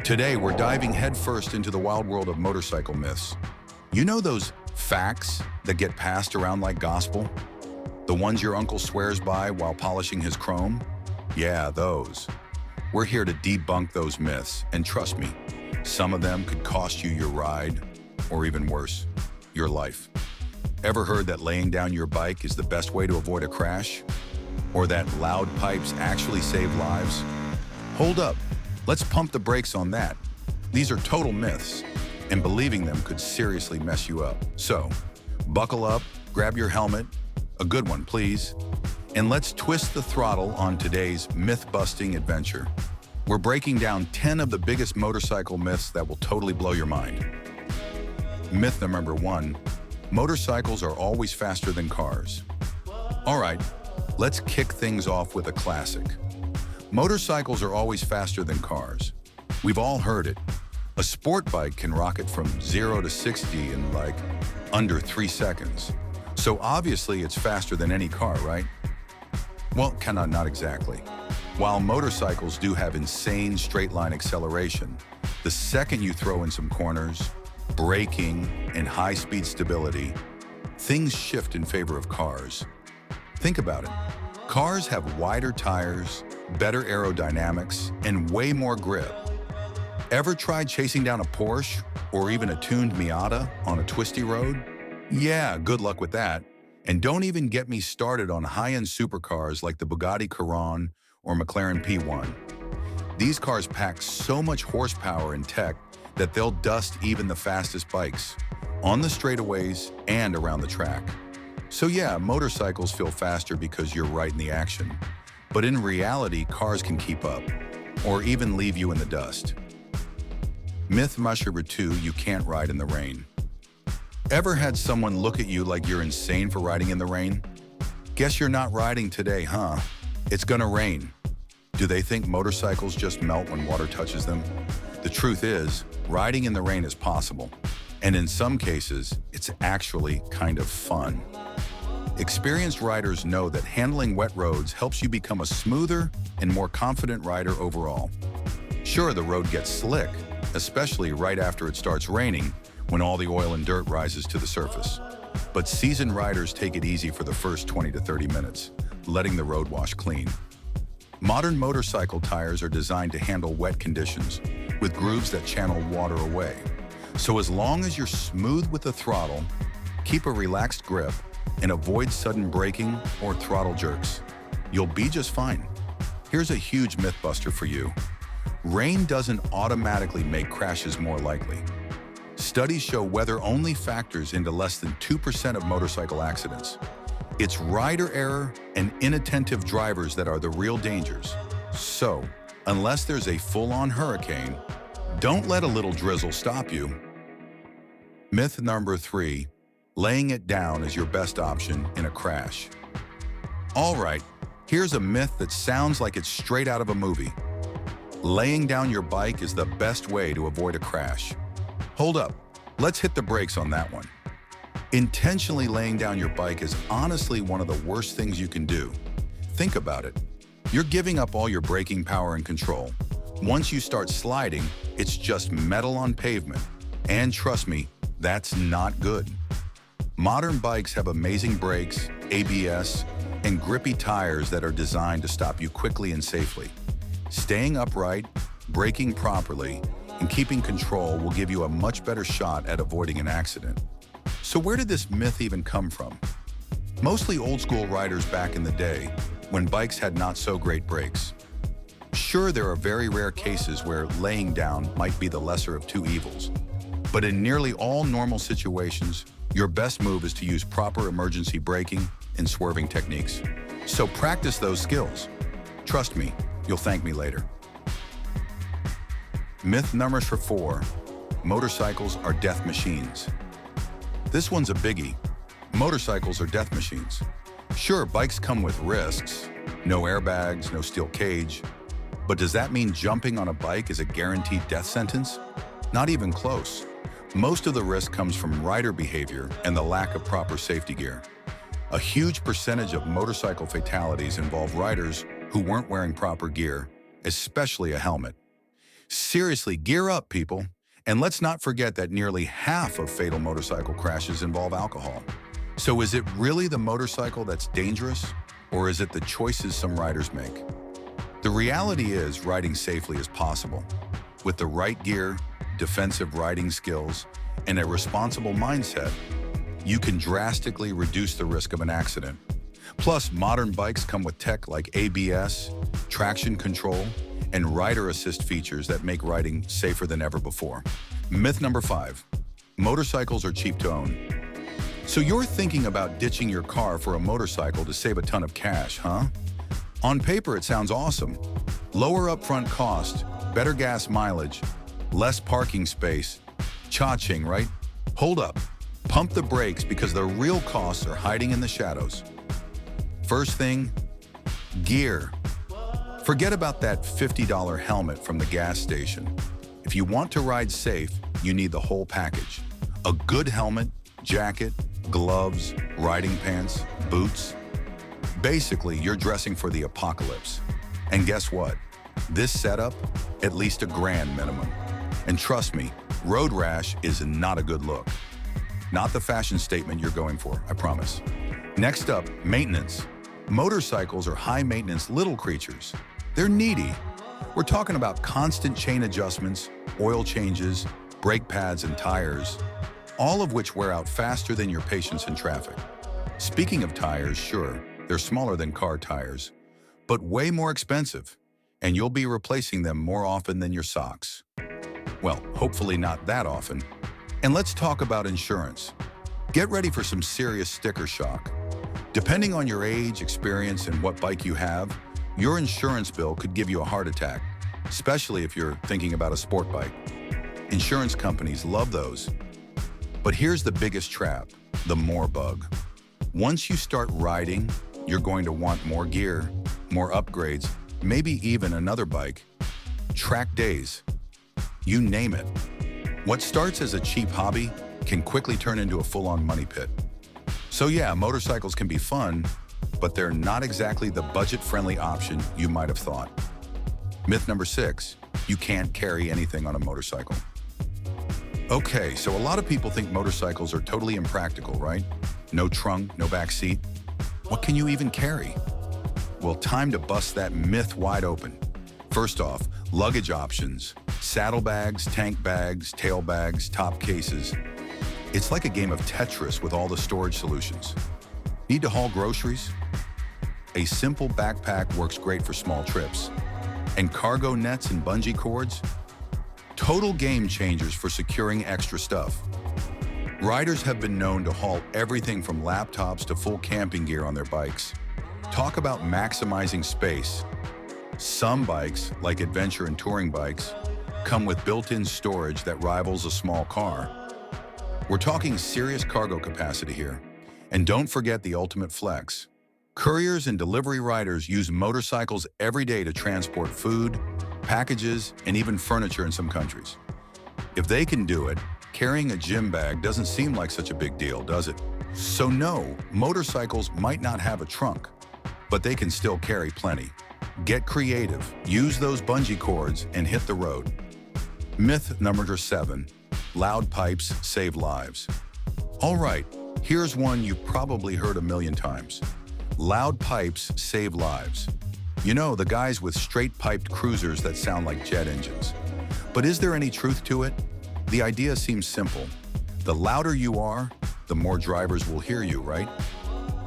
Today, we're diving headfirst into the wild world of motorcycle myths. You know those facts that get passed around like gospel? The ones your uncle swears by while polishing his chrome? Yeah, those. We're here to debunk those myths, and trust me, some of them could cost you your ride, or even worse, your life. Ever heard that laying down your bike is the best way to avoid a crash? Or that loud pipes actually save lives? Hold up, let's pump the brakes on that. These are total myths, and believing them could seriously mess you up. So, buckle up, grab your helmet, a good one please, and let's twist the throttle on today's myth-busting adventure. We're breaking down 10 of the biggest motorcycle myths that will totally blow your mind. Myth number 1, motorcycles are always faster than cars. All right, let's kick things off with a classic. Motorcycles are always faster than cars. We've all heard it. A sport bike can rocket from 0 to 60 in like under 3 seconds. So obviously it's faster than any car, right? Well, not exactly. While motorcycles do have insane straight-line acceleration, the second you throw in some corners, braking, and high-speed stability, things shift in favor of cars. Think about it. Cars have wider tires, better aerodynamics, and way more grip. Ever tried chasing down a Porsche or even a tuned Miata on a twisty road? Yeah, good luck with that. And don't even get me started on high-end supercars like the Bugatti Chiron or McLaren P1. These cars pack so much horsepower and tech that they'll dust even the fastest bikes, on the straightaways and around the track. So yeah, motorcycles feel faster because you're right in the action. But in reality, cars can keep up, or even leave you in the dust. Myth number 2, you can't ride in the rain. Ever had someone look at you like you're insane for riding in the rain? Guess you're not riding today, huh? It's gonna rain. Do they think motorcycles just melt when water touches them? The truth is, riding in the rain is possible. And in some cases, it's actually kind of fun. Experienced riders know that handling wet roads helps you become a smoother and more confident rider overall. Sure, the road gets slick, especially right after it starts raining, when all the oil and dirt rises to the surface. But seasoned riders take it easy for the first 20 to 30 minutes, letting the road wash clean. Modern motorcycle tires are designed to handle wet conditions, with grooves that channel water away. So as long as you're smooth with the throttle, keep a relaxed grip, and avoid sudden braking or throttle jerks, you'll be just fine. Here's a huge myth buster for you. Rain doesn't automatically make crashes more likely. Studies show weather only factors into less than 2% of motorcycle accidents. It's rider error and inattentive drivers that are the real dangers. So, unless there's a full-on hurricane, don't let a little drizzle stop you. Myth number 3, laying it down is your best option in a crash. All right, here's a myth that sounds like it's straight out of a movie. Laying down your bike is the best way to avoid a crash. Hold up, let's hit the brakes on that one. Intentionally laying down your bike is honestly one of the worst things you can do. Think about it. You're giving up all your braking power and control. Once you start sliding, it's just metal on pavement. And trust me, that's not good. Modern bikes have amazing brakes, ABS, and grippy tires that are designed to stop you quickly and safely. Staying upright, braking properly, and keeping control will give you a much better shot at avoiding an accident. So where did this myth even come from? Mostly old-school riders back in the day, when bikes had not so great brakes. Sure, there are very rare cases where laying down might be the lesser of two evils. But in nearly all normal situations, your best move is to use proper emergency braking and swerving techniques. So practice those skills. Trust me, you'll thank me later. Myth number 4, motorcycles are death machines. This one's a biggie. Motorcycles are death machines. Sure, bikes come with risks, no airbags, no steel cage, but does that mean jumping on a bike is a guaranteed death sentence? Not even close. Most of the risk comes from rider behavior and the lack of proper safety gear. A huge percentage of motorcycle fatalities involve riders who weren't wearing proper gear, especially a helmet. Seriously, gear up, people. And let's not forget that nearly half of fatal motorcycle crashes involve alcohol. So is it really the motorcycle that's dangerous, or is it the choices some riders make? The reality is riding safely is possible. With the right gear, defensive riding skills, and a responsible mindset, you can drastically reduce the risk of an accident. Plus, modern bikes come with tech like ABS, traction control, and rider assist features that make riding safer than ever before. Myth number 5, motorcycles are cheap to own. So you're thinking about ditching your car for a motorcycle to save a ton of cash, huh? On paper, it sounds awesome. Lower upfront cost, better gas mileage, less parking space. Cha-ching, right? Hold up. Pump the brakes because the real costs are hiding in the shadows. First thing, gear. Forget about that $50 helmet from the gas station. If you want to ride safe, you need the whole package. A good helmet, jacket, gloves, riding pants, boots. Basically, you're dressing for the apocalypse. And guess what? This setup, at least $1,000 minimum. And trust me, road rash is not a good look. Not the fashion statement you're going for, I promise. Next up, maintenance. Motorcycles are high-maintenance little creatures. They're needy. We're talking about constant chain adjustments, oil changes, brake pads, and tires, all of which wear out faster than your patience in traffic. Speaking of tires, sure, they're smaller than car tires, but way more expensive, and you'll be replacing them more often than your socks. Well, hopefully not that often. And let's talk about insurance. Get ready for some serious sticker shock. Depending on your age, experience, and what bike you have, your insurance bill could give you a heart attack, especially if you're thinking about a sport bike. Insurance companies love those. But here's the biggest trap, the more bug. Once you start riding, you're going to want more gear, more upgrades, maybe even another bike. Track days. You name it. What starts as a cheap hobby can quickly turn into a full-on money pit. So yeah, motorcycles can be fun, but they're not exactly the budget-friendly option you might have thought. Myth number 6, you can't carry anything on a motorcycle. Okay, so a lot of people think motorcycles are totally impractical, right? No trunk, no back seat. What can you even carry? Well, time to bust that myth wide open. First off, luggage options. Saddlebags, tank bags, tail bags, top cases. It's like a game of Tetris with all the storage solutions. Need to haul groceries? A simple backpack works great for small trips. And cargo nets and bungee cords? Total game changers for securing extra stuff. Riders have been known to haul everything from laptops to full camping gear on their bikes. Talk about maximizing space. Some bikes, like adventure and touring bikes, come with built-in storage that rivals a small car. We're talking serious cargo capacity here. And don't forget the ultimate flex. Couriers and delivery riders use motorcycles every day to transport food, packages, and even furniture in some countries. If they can do it, carrying a gym bag doesn't seem like such a big deal, does it? So no, motorcycles might not have a trunk, but they can still carry plenty. Get creative, use those bungee cords, and hit the road. Myth number 7, loud pipes save lives. All right, here's one you've probably heard a million times. Loud pipes save lives. You know, the guys with straight-piped cruisers that sound like jet engines. But is there any truth to it? The idea seems simple. The louder you are, the more drivers will hear you, right?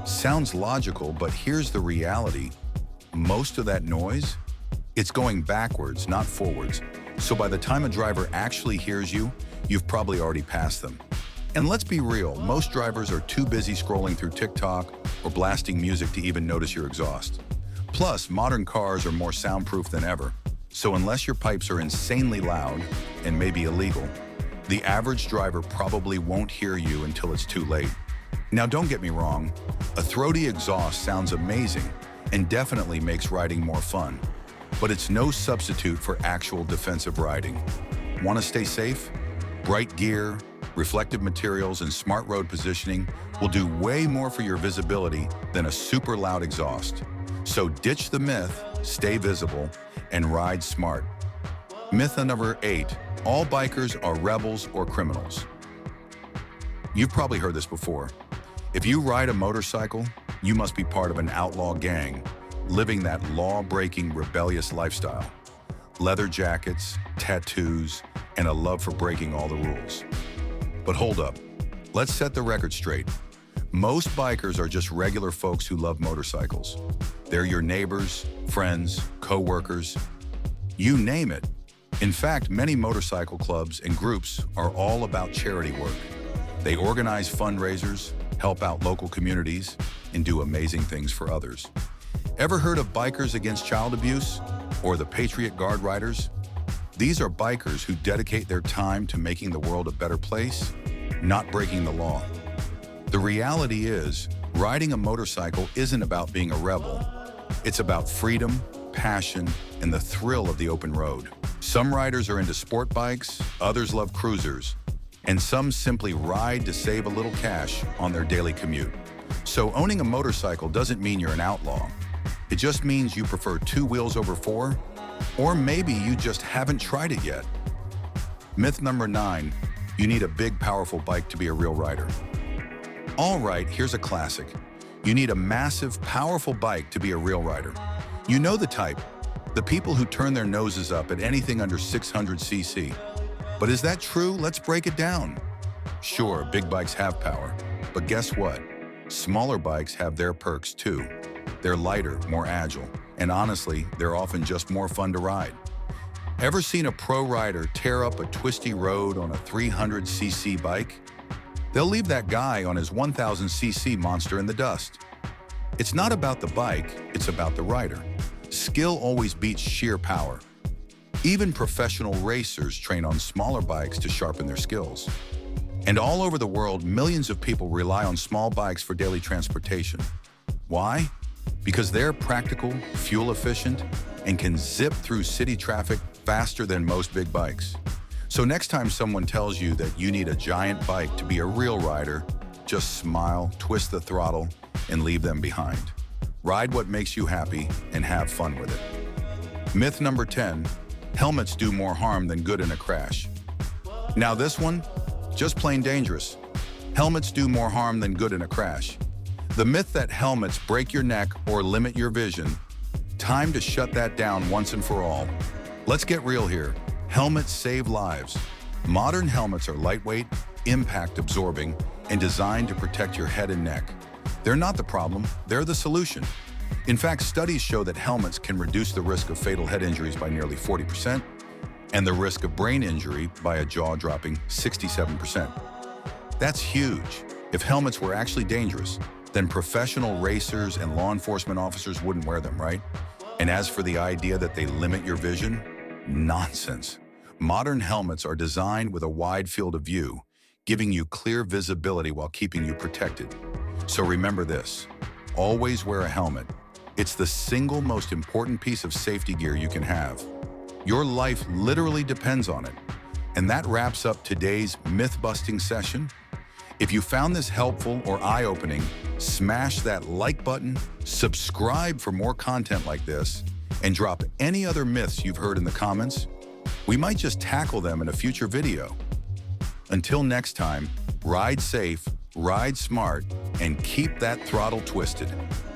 Sounds logical, but here's the reality. Most of that noise, it's going backwards, not forwards. So by the time a driver actually hears you, you've probably already passed them. And let's be real, most drivers are too busy scrolling through TikTok or blasting music to even notice your exhaust. Plus, modern cars are more soundproof than ever. So unless your pipes are insanely loud and maybe illegal, the average driver probably won't hear you until it's too late. Now don't get me wrong, a throaty exhaust sounds amazing and definitely makes riding more fun, but it's no substitute for actual defensive riding. Want to stay safe? Bright gear, reflective materials, and smart road positioning will do way more for your visibility than a super loud exhaust. So ditch the myth, stay visible, and ride smart. Myth number 8, all bikers are rebels or criminals. You've probably heard this before. If you ride a motorcycle, you must be part of an outlaw gang, living that law-breaking, rebellious lifestyle. Leather jackets, tattoos, and a love for breaking all the rules. But hold up, let's set the record straight. Most bikers are just regular folks who love motorcycles. They're your neighbors, friends, co-workers, you name it. In fact, many motorcycle clubs and groups are all about charity work. They organize fundraisers, help out local communities, and do amazing things for others. Ever heard of Bikers Against Child Abuse or the Patriot Guard Riders? These are bikers who dedicate their time to making the world a better place, not breaking the law. The reality is, riding a motorcycle isn't about being a rebel. It's about freedom, passion, and the thrill of the open road. Some riders are into sport bikes, others love cruisers, and some simply ride to save a little cash on their daily commute. So owning a motorcycle doesn't mean you're an outlaw. It just means you prefer 2 wheels over 4, or maybe you just haven't tried it yet. Myth number 9, you need a big, powerful bike to be a real rider. All right, here's a classic. You need a massive, powerful bike to be a real rider. You know the type, the people who turn their noses up at anything under 600 cc. But is that true? Let's break it down. Sure, big bikes have power, but guess what? Smaller bikes have their perks too. They're lighter, more agile, and honestly, they're often just more fun to ride. Ever seen a pro rider tear up a twisty road on a 300cc bike? They'll leave that guy on his 1000cc monster in the dust. It's not about the bike, it's about the rider. Skill always beats sheer power. Even professional racers train on smaller bikes to sharpen their skills. And all over the world, millions of people rely on small bikes for daily transportation. Why? Because they're practical, fuel efficient, and can zip through city traffic faster than most big bikes. So next time someone tells you that you need a giant bike to be a real rider, just smile, twist the throttle, and leave them behind. Ride what makes you happy and have fun with it. Myth number 10, helmets do more harm than good in a crash. Now this one, just plain dangerous. Helmets do more harm than good in a crash. The myth that helmets break your neck or limit your vision, time to shut that down once and for all. Let's get real here. Helmets save lives. Modern helmets are lightweight, impact absorbing, and designed to protect your head and neck. They're not the problem, they're the solution. In fact, studies show that helmets can reduce the risk of fatal head injuries by nearly 40%, and the risk of brain injury by a jaw-dropping 67%. That's huge. If helmets were actually dangerous, then professional racers and law enforcement officers wouldn't wear them, right? And as for the idea that they limit your vision, nonsense. Modern helmets are designed with a wide field of view, giving you clear visibility while keeping you protected. So remember this, always wear a helmet. It's the single most important piece of safety gear you can have. Your life literally depends on it. And that wraps up today's myth-busting session. If you found this helpful or eye-opening, smash that like button, subscribe for more content like this, and drop any other myths you've heard in the comments. We might just tackle them in a future video. Until next time, ride safe, ride smart, and keep that throttle twisted.